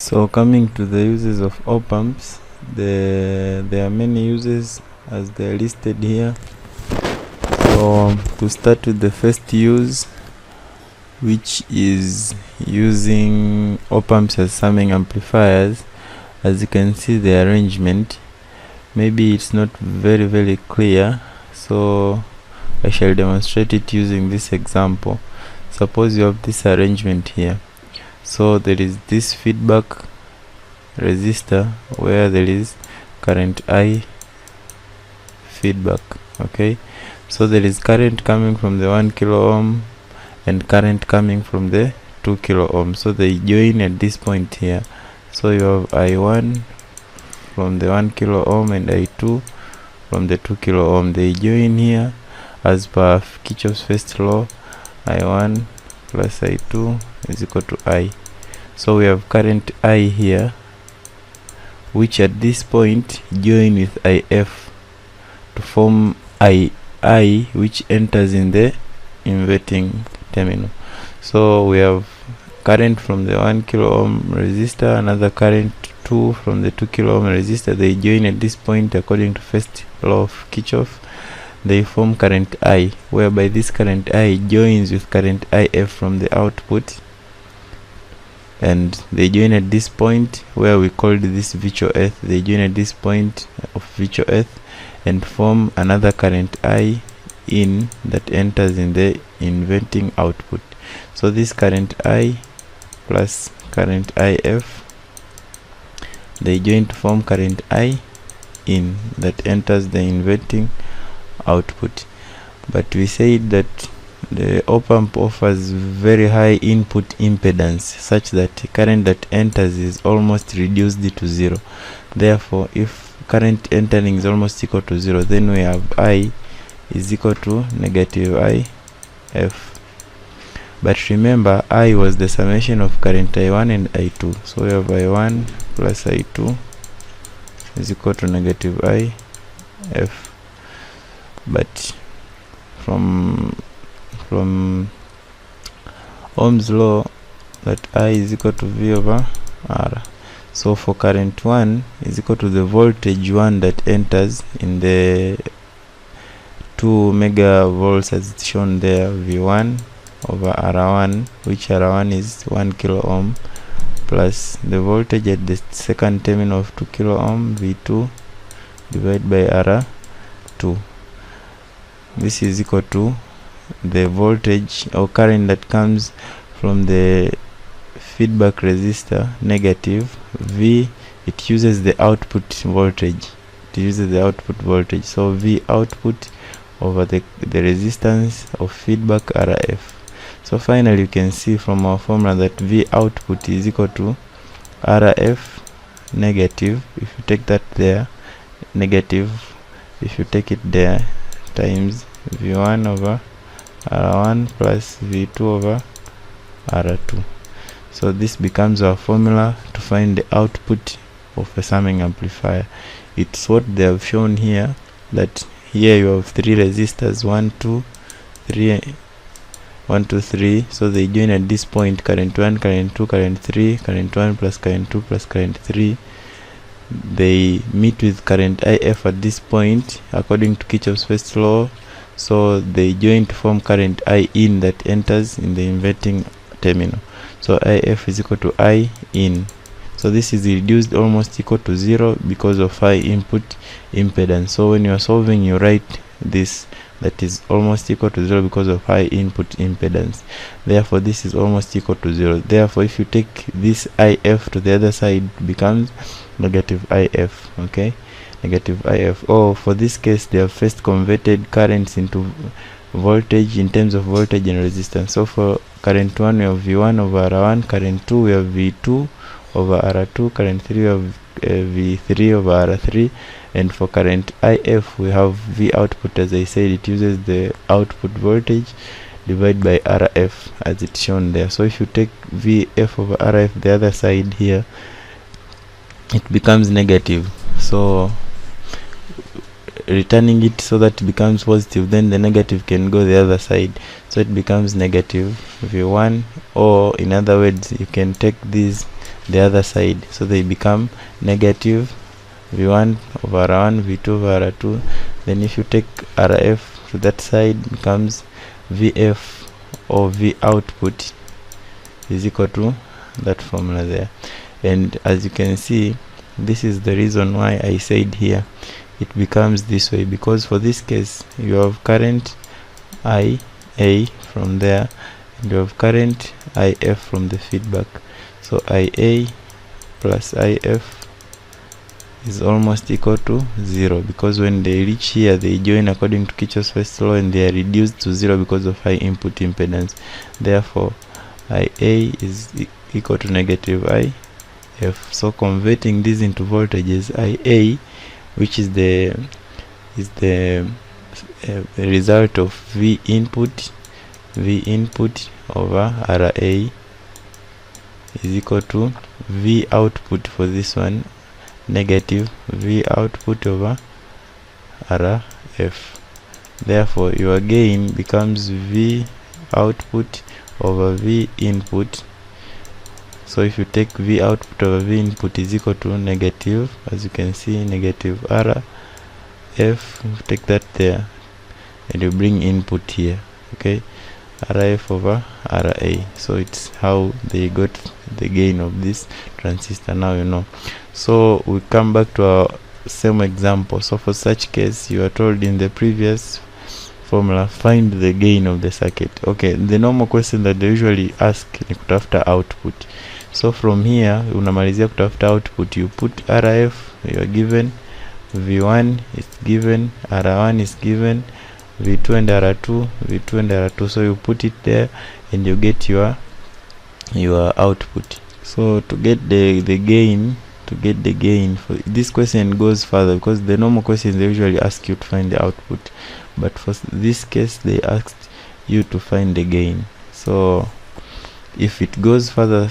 So coming to the uses of op-amps, there are many uses as they are listed here. So to start with the first use, which is using op-amps as summing amplifiers. As you can see the arrangement, maybe it's not very clear, so I shall demonstrate it using this example. Suppose you have this arrangement here. So there is this feedback resistor where there is current I feedback. Okay, so there is current coming from the 1 kilo ohm and current coming from the 2 kilo ohm, so they join at this point here. So you have I1 from the 1 kilo ohm and I2 from the 2 kilo ohm. They join here as per Kirchhoff's first law. I1 plus I2 is equal to I. So we have current I here, which at this point join with IF to form II, which enters in the inverting terminal. So we have current from the 1 kilo ohm resistor, another current 2 from the 2 kilo ohm resistor. They join at this point according to first law of Kirchhoff. They form current I, whereby this current I joins with current IF from the output, and they join at this point where we called this virtual earth. They join at this point of virtual earth and form another current I in that enters in the inverting output. So this current I plus current IF, they join to form current I in that enters the inverting output. But we said that the op-amp offers very high input impedance such that current that enters is almost reduced to 0. Therefore, if current entering is almost equal to 0, then we have I is equal to negative IF. But remember, I was the summation of current I1 and I2. So we have I1 plus I2 is equal to negative IF. But from Ohm's law, that I is equal to V over R. So for current 1 is equal to the voltage 1 that enters in the 2 megavolts as it's shown there, V1 over R1, which R1 is 1 kilo ohm, plus the voltage at the second terminal of 2 kilo ohm, V2, divided by R2. This is equal to the voltage or current that comes from the feedback resistor, negative V. It uses the output voltage. So V output over the resistance of feedback RF. So finally you can see from our formula that V output is equal to RF negative, if you take that there, negative, if you take it there, times V1 over R1 plus V2 over R2. So this becomes our formula to find the output of a summing amplifier. It's what they have shown here, that here you have 3 resistors, 1 2 3, so they join at this point, current 1, current 2, current 3, current 1 plus current 2 plus current 3. They meet with current IF at this point according to Kirchhoff's first law, so they join to form current I in that enters in the inverting terminal. So IF is equal to I in. So this is reduced almost equal to 0 because of high input impedance. So when you are solving, you write this, that is almost equal to 0 because of high input impedance. Therefore this is almost equal to 0. Therefore if you take this IF to the other side, it becomes negative IF. Okay, negative IF. Or for this case, they have first converted currents into voltage in terms of voltage and resistance. So for current 1 we have V1 over R1, current 2 we have V2 over R2, current 3 we have V3 over R3, and for current IF we have V output. As I said, it uses the output voltage divided by RF as it's shown there. So if you take VF over RF the other side here, it becomes negative. So returning it so that it becomes positive, then the negative can go the other side, so it becomes negative V1. Or in other words, you can take these the other side, so they become negative V1 over R1, V2 over R2. Then if you take RF to that side, becomes VF or V output is equal to that formula there. And as you can see, this is the reason why I said here it becomes this way, because for this case you have current IA from there and you have current IF from the feedback. So IA plus IF is almost equal to 0, because when they reach here they join according to Kirchhoff's first law and they are reduced to 0 because of high input impedance. Therefore IA is equal to negative IF. So converting these into voltages, IA, which is the result of V input over RA, is equal to V output for this one, negative V output over RF. Therefore your gain becomes V output over V input. So if you take V output over V input is equal to negative, as you can see, negative RF. Take that there and you bring input here, okay, RF over RA. So it's how they got the gain of this transistor. Now you know. So we come back to our same example. So for such case, you are told in the previous formula, find the gain of the circuit. Okay, the normal question that they usually ask ni kutafuta output. So from here unamalizia kutafuta output, you put RF, you are given V1 is given, R1 is given, V2 and R2, so you put it there and you get your output. So to get the gain, for this question goes further, because the normal questions they usually ask you to find the output, but for this case they asked you to find the gain. So if it goes further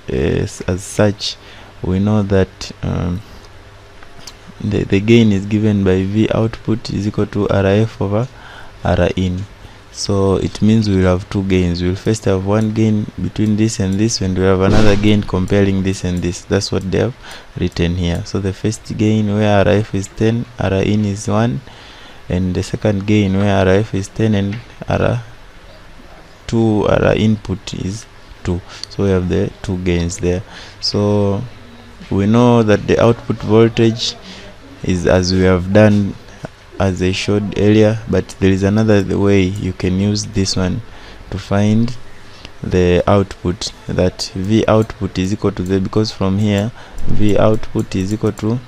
as such, we know that the gain is given by V output is equal to RF over R in. So it means we will have two gains. We will first have one gain between this and this, and we have another gain comparing this and this. That's what they have written here. So the first gain where RF is 10, R in is 1, and the second gain where RF is 10 and R input is 2. So we have the two gains there. So we know that the output voltage is as we have done as I showed earlier, but there is another way you can use this one to find the output, that V output is equal to because from here V output is equal to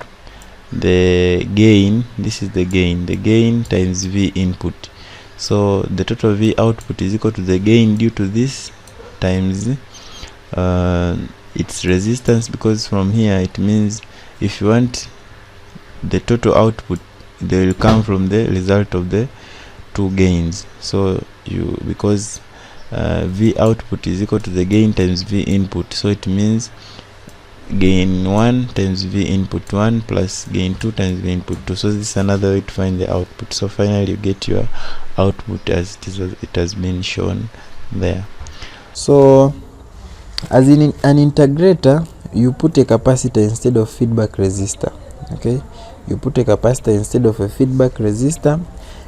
the gain. This is the gain times V input. So the total V output is equal to the gain due to this times its resistance, because from here it means if you want the total output, they will come from the result of the two gains. So because V output is equal to the gain times V input, so it means gain 1 times V input 1 plus gain 2 times V input 2. So this is another way to find the output. So finally you get your output as it has been shown there. So as in an integrator, you put a capacitor instead of feedback resistor. Okay, you put a capacitor instead of a feedback resistor,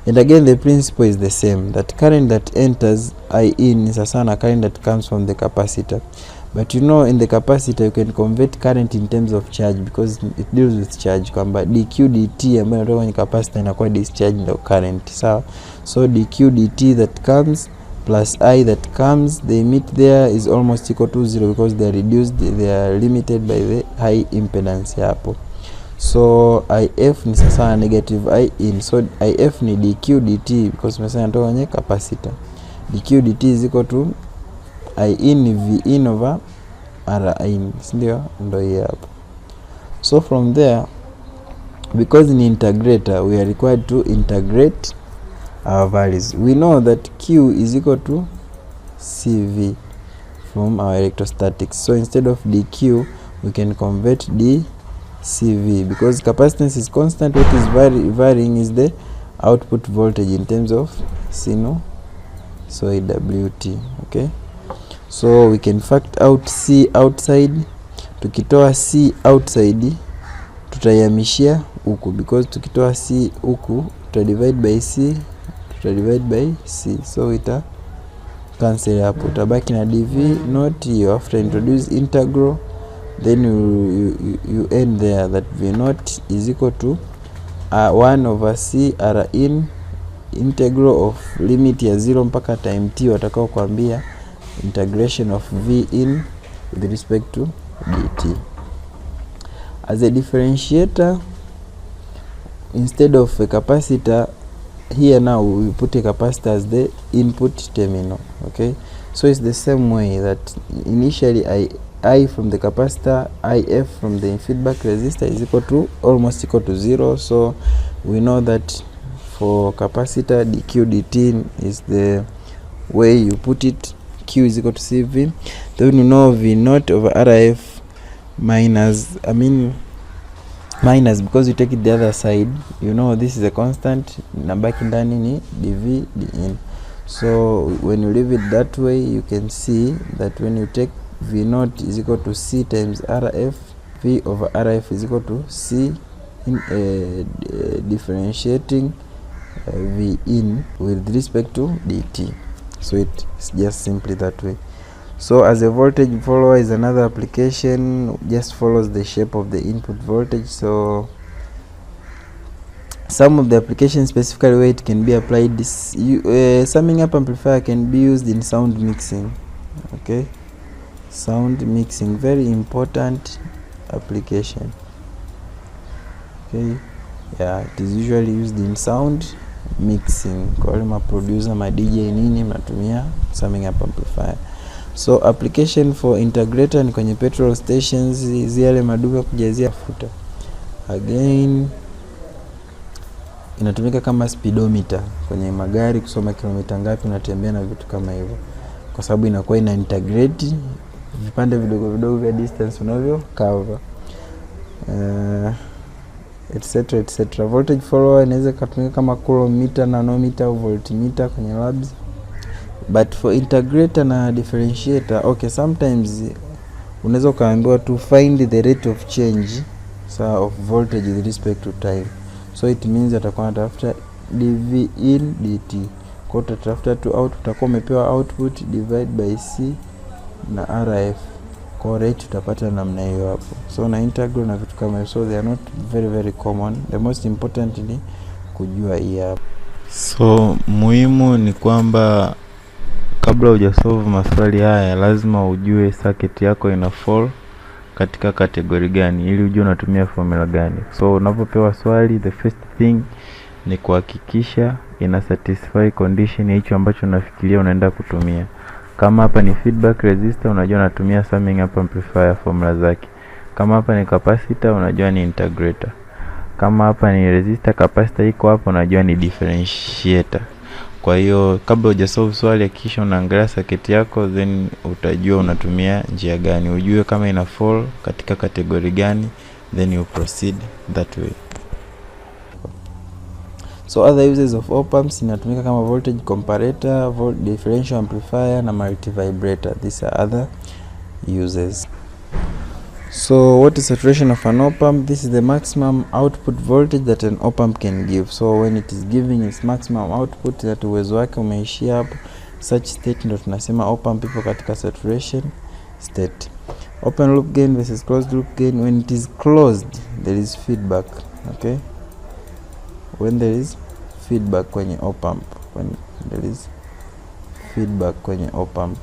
and again the principle is the same, that current that enters I in is a current that comes from the capacitor. But you know, in the capacitor you can convert current in terms of charge, because it deals with charge, kwamba dq dt ambayo natoka kwenye capacitor inakuwa discharge ndio current, sawa. So dq dt that comes plus I that comes, the emit there is almost equal to 0, because they are reduced, they are limited by the high impedance hapo. So IF ni sasa negative I in, so IF ni dq dt, because tumesema natoka kwenye capacitor. dq dt is equal to I in ni V in over R in, ndio hii hapo. So from there, because in integrator we are required to integrate our values, we know that Q is equal to CV from our electrostatics. So instead of dq we can convert dCV, because capacitance is constant. What is varying is the output voltage in terms of sinusoid Wt. Okay, so we can fact out C outside tukitoa C outside tutaihamishia huku, because tukitoa C huku tutadivide by C, so ita cancel hapo, utabaki na dv not hiyo. After introduce integral, then you end there that v not is equal to 1 over C r in integral of limit ya 0 mpaka time t, watakao kuambia integration of v in with respect to dt. As a differentiator, instead of a capacitor, here now we put a capacitor as the input terminal. Okay, so it's the same way that initially I from the capacitor, IF from the feedback resistor is almost equal to 0. So we know that for capacitor, dq dt is the way you put it. Q is equal to CV. Then you know V naught over RF minus, because you take it the other side, you know this is a constant, nabaki ndani ni dv dn. So when you leave it that way, you can see that when you take V naught is equal to C times RF, V over RF is equal to C in differentiating V in with respect to dt. So it's just simply that way. So as a voltage follower is another application, just follows the shape of the input voltage. So some of the applications, specifically where it can be applied, this summing up amplifier can be used in sound mixing. Okay, sound mixing, very important application. Okay, yeah, it is usually used in sound mixing. Kwa wale ma producer, ma DJ nini, mnatumia summing up amplifier. So application for integrator ni kwenye petrol stations, zile maduka kujazia mafuta. Again, inatumika kama speedometer kwenye magari, kusoma kilomita ngapi unatembea na vitu kama hivyo, kwa sababu inakuwa ina integrate vipande vidogo vidogo vya distance unavyo cover, etc. Voltage follower inaweza kutumika kama coulometer, nanometer au voltmeter kwenye labs. But for integrator na differentiator, okay, sometimes unaweza kaambiwa to find the rate of change of voltage with respect to time. So it means atakuwa anatafuta dv in dt. Kwa utatafuta tu out, utakuwa umepewa output divide by C na RF. Kwa rate utapata namna hiyo hapo. So na integral na vitu kama hiyo, so they are not very common. The most important ni kujua hii hapa. So muhimu ni kwamba kabla hujasolve maswali haya lazima ujue circuit yako ina fall katika kategori gani, ili ujue unatumia formula gani. So unapopewa swali, the first thing ni kuhakikisha ina satisfy condition ya hicho ambacho unafikiria unaenda kutumia. Kama hapa ni feedback resistor, unajua unatumia summing up amplifier formula zake. Kama hapa ni capacitor, unajua ni integrator. Kama hapa ni resistor, capacitor iko hapo, unajua ni differentiator. Kwa hiyo kabla hujasolve swali, hakikisha unaangalia circuit yako, then utajua unatumia njia gani, ujue kama ina fall katika kategori gani, then you proceed that way. So other uses of op-amps inatumika kama voltage comparator, differential amplifier na multivibrator. These are other uses. So what is saturation of an op-amp? This is the maximum output voltage that an op-amp can give. So when it is giving its maximum output, that uwezo wake umeishia hapo, such state ndio tunasema op-amp ipo katika saturation state. Open loop gain versus closed loop gain. When it is closed, there is feedback. Okay, when there is feedback kwenye op-amp,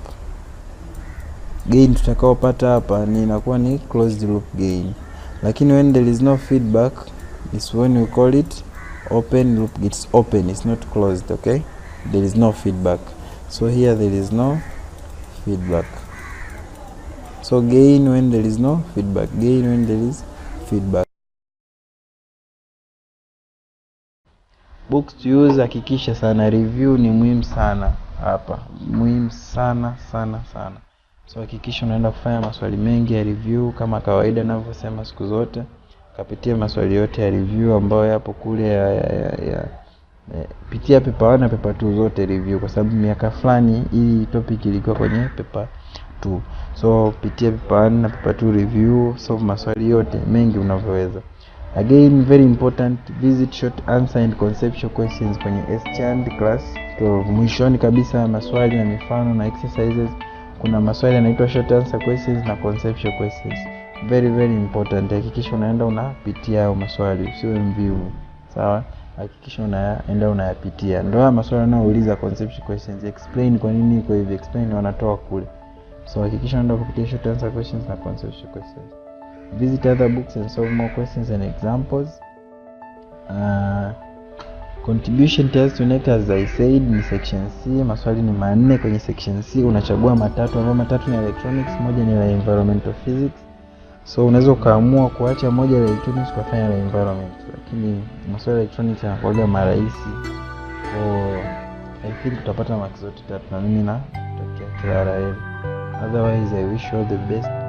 gain tutakaopata hapa ni inakuwa ni closed loop gain. Lakini when there is no feedback, is when we call it open loop. It's open, it's not closed. Okay, there is no feedback. So here there is no feedback. So gain when there is no feedback, gain when there is feedback. Books to use, hakikisha sana review ni muhimu sana hapa, muhimu sana. So hakikisha unaenda kufanya maswali mengi ya review kama kawaida ninavyosema siku zote. Kapitia maswali yote ya review ambayo yapo kule pitia paper 1 na paper 2 zote review, kwa sababu miaka fulani hii topic ilikuwa kwenye paper 2. So pitia paper 1 na paper 2 review, solve maswali yote mengi unavyoweza. Again, very important, visit short answer and conceptual questions kwenye S-Chand class 12. Mwishoni kabisa maswali na mifano na exercises, kuna maswali yanaitwa short answer questions na conceptual questions. Very very important. Hakikisha unaenda unapitia hayo maswali, usiwe mvivu. Sawa? Hakikisha unaenda unayapitia. Ndio maswali yanayouliza conceptual questions, explain kwa nini iko hivi, explain wanatoa kule. So hakikisha unaenda kupitia short answer questions na conceptual questions. Visit other books and solve more questions and examples. Contribution test unit, as I said, ni section C. Maswali ni 4 kwenye section C. Unachagua matatu, ambayo matatu ni electronics, moja ni la environmental physics. So unaweza ukaamua kuacha moja la electronics kufanya la environment, lakini maswali ya electronics yanakuwa marahisi. I think tutapata marks zote 3 na mimi na tutakia kila la heri. Otherwise, I wish you all the best.